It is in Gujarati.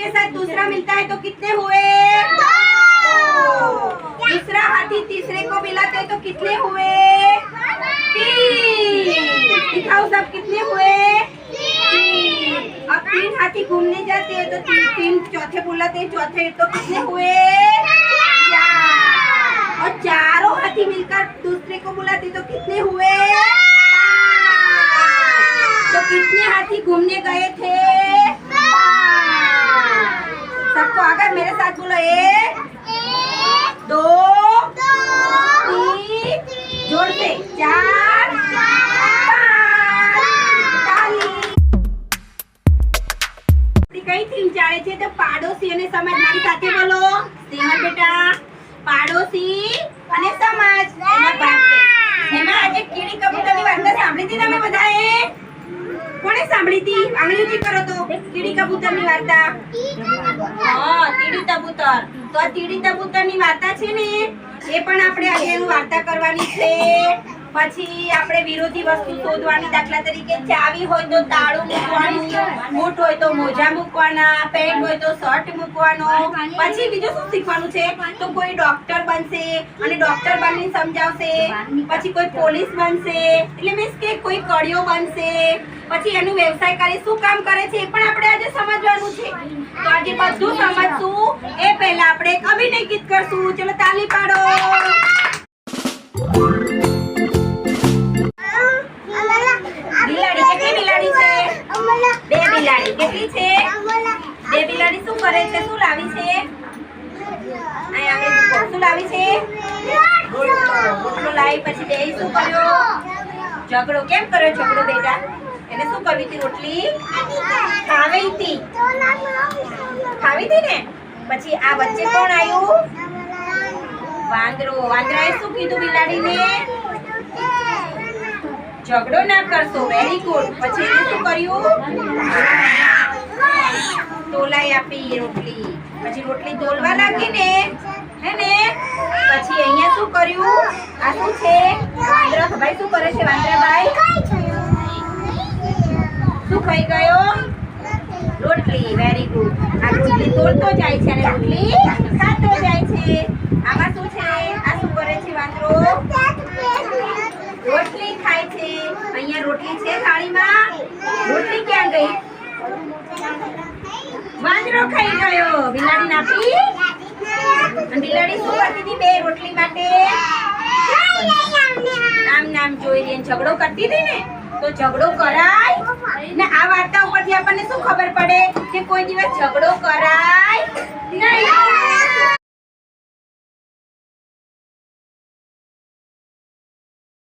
के साथ दूसरा मिलता है तो कितने हुए? दूसरा हाथी तीसरे को मिलाते हैं तो कितने हुए? 3। दिखाओ सब कितने हुए? 3। अब 3 हाथी घूमने जाते हैं तो 3 चौथे बुलाते हैं, चौथे तो कितने हुए? 4। और चारों हाथी मिलकर दूसरे को बुलाते तो कितने हुए? 5। तो कितने हाथी घूमने गए थे? 5। सबको अगर मेरे साथ बोलो 1 2 3 जोड़ से 4 कई 3 जाड़े थे तो पाड़ोशी અને સમાજ મારી સાથે બોલો સિંહણ બેટા પાડોશી અને સમાજ એમાં ભાગતે એમાં આજે કીડી કબૂતરની વાર્તા સાંભળી હતી તમે બધાએ કોણે સાંભળી હતી આંગળી ઊંચી કરો તો કીડી કબૂતરની વાર્તા હા તીડી કબૂતર તો આ તીડી કબૂતરની વાર્તા છે ને એ પણ આપણે આજે વાર્તા કરવાની છે પછી આપણે વિરોધી વસ્તુ શોધવાની દાખલા તરીકે ચાવી હોય તો તાળું મૂકવાનું બૂટ હોય તો મોજા મૂકવાના પેન્ટ હોય તો શર્ટ મૂકવાનો પછી બીજું શું શીખવાનું છે તો કોઈ ડોક્ટર બનશે અને ડોક્ટર બનીને સમજાવશે પછી કોઈ પોલીસ બનશે એટલે મીન્સ કે કોઈ કડિયો બનશે પછી એનું વ્યવસાય કરી શું કામ કરે છે એ પણ આપણે આજે સમજવાનું છે તો આજે બધું સમજશું એ પહેલા આપણે એક અભિનય ગીત કરશું ચલો તાલી પાડો બિલાડી કેટલી બિલાડી છે બે બિલાડી કેટલી છે બે બિલાડી શું કરે છે શું લાવી છે અહીંયા આપણે શું લાવી છે રોટલો લાવી પછી બે શું કર્યો ઝઘડો કેમ કર્યો ઝઘડો બેટા એને શું કરવી હતી રોટલી ખાવી હતી ને પછી આ વચ્ચે કોણ આવ્યું વાંદરો વાંદરાએ શું કીધું બિલાડીને ઝઘડો ના કરશો વેરી ગુડ પછી એને શું કર્યું તોલાઈ આપી રોટલી પછી રોટલી તોલવા લાગી ને હે ને પછી અહીંયા શું કર્યું આ શું છે વાંદરાભાઈ શું કરે છે વાંદરાભાઈ શું ખાઈ ગયો રોટલી વેરી ગુડ આ રોટલી તોલતો જાય છે અને રોટલી ખાતો જાય છે આમાં શું છે આ શું કરે છે વાંદરો રોટલી ખાય છે અહીંયા રોટલી છે થાળીમાં રોટલી ક્યાં ગઈ વાંદરો ખાઈ ગયો બિલાડી નાપી અને બિલાડી શું કરતી હતી બે રોટલી માટે નામ નામ જોઈ રહી ઝઘડો કરતી હતી ને તો ઝઘડો કરાય ને આ વાર્તા ઉપરથી આપણને શું ખબર પડે કે કોઈ દિવસ ઝઘડો કરાય નહીં